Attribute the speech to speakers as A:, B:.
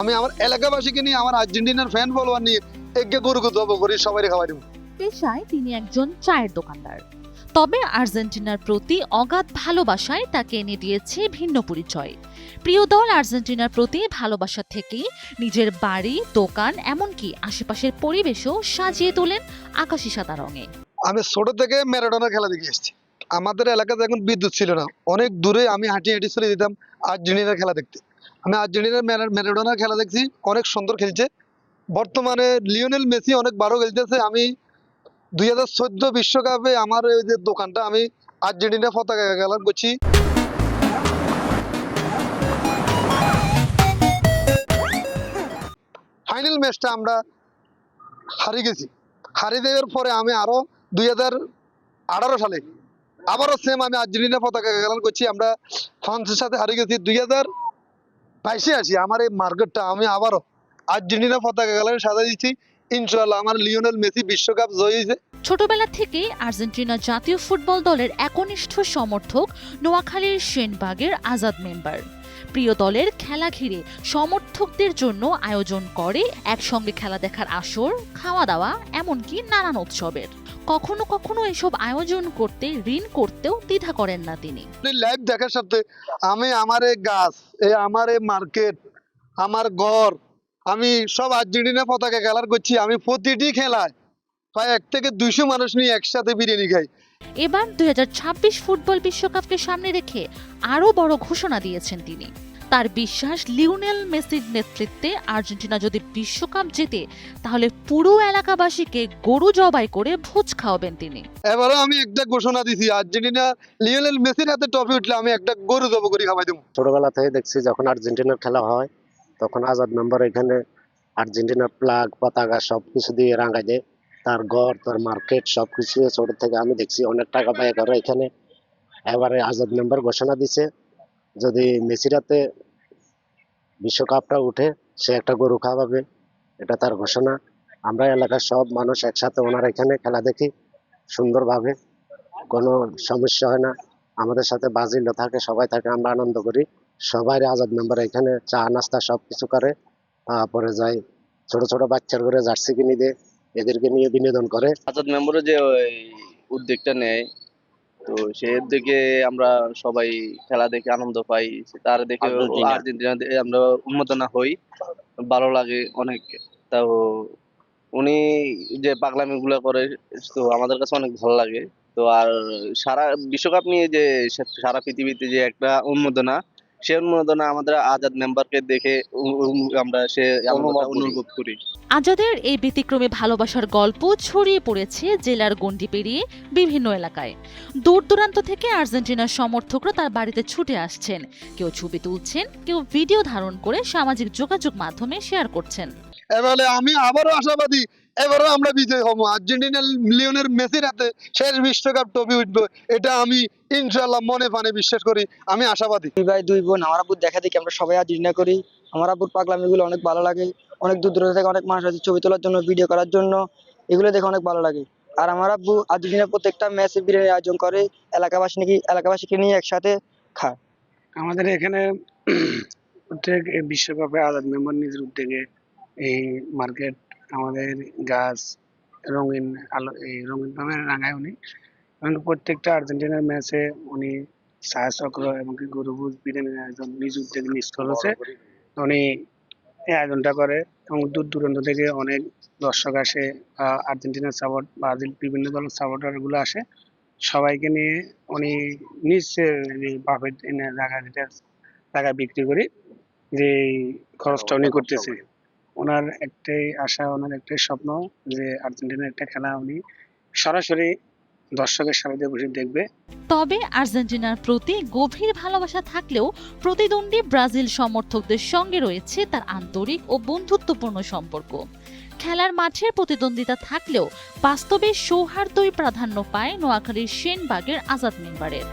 A: আমি আমার এলাকাবাসীকে নিয়ে, আমার আর্জেন্টিনার ফ্যান ফলোয়ার নিয়ে এগিয়ে গরু জব করি, সবাই খাওয়াই দেবো।
B: পেশায় তিনি একজন চায়ের দোকানদার, তবে আর্জেন্টিনার প্রতি অগাধ ভালোবাসায় তাকে এনে দিয়েছে ভিন্ন পরিচয়। প্রিয় দল আর্জেন্টিনার প্রতি ভালোবাসা থেকেই নিজের বাড়ি, দোকান, এমনকি আশেপাশের পরিবেশও সাজিয়ে তোলেন আকাশি সাদা রঙে।
A: আমি ছোট থেকে ম্যারাডোনার খেলা দেখে এসেছি। আমাদের এলাকাতে এখন বিদ্যুৎ ছিল না, অনেক দূরে আমি হাঁটি হাঁটি চলে যেতাম আর্জেন্টিনার খেলা দেখতে। আমি আর্জেন্টিনার ম্যারাডোনার খেলা দেখছি, অনেক সুন্দর খেলছে। বর্তমানে লিওনেল মেসি অনেক ভালো খেলতেছে। আমি 2014 বিশ্বকাপে আমার ওই যে দোকানটা আমি আর্জেন্টিনা পতাকা কালার করছি। ফাইনাল ম্যাচটা আমরা হারিয়ে গেছি। হারিয়ে দেওয়ার পরে আমি আরো 2018 সালে আবারও সেম আমি আর্জেন্টিনা পতাকা কালার করছি। আমরা ফ্রান্সের সাথে হারিয়ে গেছি। 2022-এ আসি আমার এই মার্কেটটা আমি আবারও আর্জেন্টিনা পতাকা কালারে সাজা দিচ্ছি। ইনশাআল্লাহ আমার লিওনেল মেসি বিশ্বকাপ জয়ী হয়েছে।
B: ছোটবেলা থেকেই আর্জেন্টিনা জাতীয় ফুটবল দলের একনিষ্ঠ সমর্থক, নোয়াখালীর সেনবাগের আজাদ মেম্বার। প্রিয় দলের খেলা ঘিরে সমর্থকদের জন্য আয়োজন করে একসঙ্গে খেলা দেখার আসর, খাওয়া দাওয়া, এমনকি নানান উৎসবের। কখনো কখনো এসব আয়োজন করতে ঋণ করতেও দ্বিধা করেন না তিনি।
A: লাইভ দেখার সাথে আমি আমার এই গাছ, আমার এই মার্কেট, আমার ঘর, আমি সব আর্জেন্টিনা পতাকা কালার করছি। আমি প্রতিটি খেলায় প্রায় 1 থেকে 200 মানুষ নিয়ে একসাথে বিরিয়ানি খাই।
B: এবার 2026 ফুটবল বিশ্বকাপকে সামনে রেখে আরও বড় ঘোষণা দিয়েছেন তিনি। তার বিশ্বাস, লিওনেল মেসির নেতৃত্বে আর্জেন্টিনা যদি বিশ্বকাপ জেতে, তাহলে পুরো এলাকাবাসীকে গরু জবাই করে ভোজ খাওয়াবেন তিনি।
A: এবারও আমি একটা ঘোষণা দিছি, আর্জেন্টিনা লিওনেল মেসির হাতে ট্রফি উঠলে আমি একটা গরু জব করে খাওয়াই দেবো।
C: ছোটবেলা থেকে দেখছি যখন আর্জেন্টিনার খেলা হয় তখন আজাদ মেম্বার এখানে আর্জেন্টিনার ফ্ল্যাগ, পতাকা সবকিছু দিয়ে রাঙায় দেয়। তার ঘর, তার মার্কেট সবকিছু ছোট থেকে আমি দেখছি অনেক টাকা ব্যয় করে এখানে। এবারে আজাদ মেম্বার ঘোষণা দিছে যদি মেসির হাতে বিশ্বকাপটা উঠে সে একটা গরু খাওয়াবে, এটা তার ঘোষণা। আমরা এলাকার সব মানুষ একসাথে ওনার এখানে খেলা দেখি সুন্দরভাবে, কোনো সমস্যা হয় না। আমাদের সাথে বাজিলও থাকে, সবাই থাকে, আমরা আনন্দ করি। সবাই আজাদ মেম্বার এখানে চা নাস্তা সবকিছু করে, তারপরে যাই ছোট ছোট বাচ্চার করে জার্সি কিনে দেয়, এদেরকে নিয়ে বিনোদন করে।
D: আজাদ মেম্বারও যে ওই উদ্যোগটা নেয়, তো সেই উদ্যোগে আমরা সবাই খেলা দেখে আনন্দ পাই, তার দেখে আর্জেন্টিনা আমরা উন্মাদনা হই, ভালো লাগে অনেক। তাও উনি যে পাগলামি গুলা করে, তো আমাদের কাছে অনেক ভালো লাগে। তো আর সারা বিশ্বকাপ নিয়ে যে সারা পৃথিবীতে যে একটা উন্মাদনা, সে উন্মাদনা আমাদের আজাদ মেম্বারকে দেখে আমরা সে অনুভব করি।
B: আজাদের এই ব্যতিক্রমী ভালোবাসার গল্প ছড়িয়ে পড়েছে জেলার গণ্ডি পেরিয়ে বিভিন্ন এলাকায়। দূর দূরান্ত থেকে আর্জেন্টিনার সমর্থকরা তার বাড়িতে ছুটে আসছেন, কেউ ছবি তুলছেন, কেউ ভিডিও ধারণ করে সামাজিক যোগাযোগ মাধ্যমে শেয়ার করছেন।
A: এবারে আমি আবারও আশাবাদী, এবারও আমরা বিজয় হবো। আর্জেন্টিনার লিওনেল মেসির হাতে শেষ বিশ্বকাপ ট্রফি উঠবে, এটা আমি ইনশাআল্লাহ মনে প্রাণে বিশ্বাস করি, আমি আশাবাদী।
E: 2 ভাই 2 বোন, আমার আব্বুর দেখা দেখি আমরা সবাই আর্জেন্টিনা করি। আমার আব্বুর পাগলামিগুলো অনেক ভালো লাগে। অনেক দূর দূরান্ত থেকে অনেক মানুষ আছে ছবি তোলার জন্য, ভিডিও করার জন্য, এগুলো দেখে অনেক ভালো লাগে। আর আমার আব্বু আর্জেন্টিনার প্রত্যেকটা ম্যাচে বিরিয়ানির আয়োজন করে, এলাকাবাসীকে নিয়ে একসাথে খায়।
F: আমাদের এখানে প্রত্যেক বিশ্বকাপে আজাদ মেম্বার নিজের উদ্যোগে এই মার্কেট, আমাদের গাছ, রঙিন আলো, এই রঙিন ভাবে রাঙায় উনি। এবং প্রত্যেকটা আর্জেন্টিনার ম্যাচে উনি ছায়াচক্র এমনকি গরুভোজ বিরিয়ানির আয়োজন নিজ উদ্যোগে নিজ খরচে উনি এই আয়োজনটা করে। এবং দূর দূরান্ত থেকে অনেক দর্শক আসে, আর্জেন্টিনার সাপোর্ট, ব্রাজিল বিভিন্ন দলের সাপোর্টার গুলো আসে। সবাইকে নিয়ে উনি নিজ বাফেট এনে জায়গা বিক্রি করে যে খরচটা উনি করতেছে। ওনার একটাই আশা, ওনার একটাই স্বপ্ন যে আর্জেন্টিনার একটা খেলা উনি সরাসরি দর্শকের সামনে বসে দেখবে।
B: তবে আর্জেন্টিনার প্রতি গভীর ভালোবাসা থাকলেও প্রতিদ্বন্দ্বী ব্রাজিল সমর্থকদের সঙ্গে রয়েছে তার আন্তরিক ও বন্ধুত্বপূর্ণ সম্পর্ক। খেলার মাঠের প্রতিদ্বন্দ্বিতা থাকলেও বাস্তবে সৌহার্দ্যই প্রাধান্য পায় নোয়াখালীর সেনবাগের আজাদ মেম্বারের।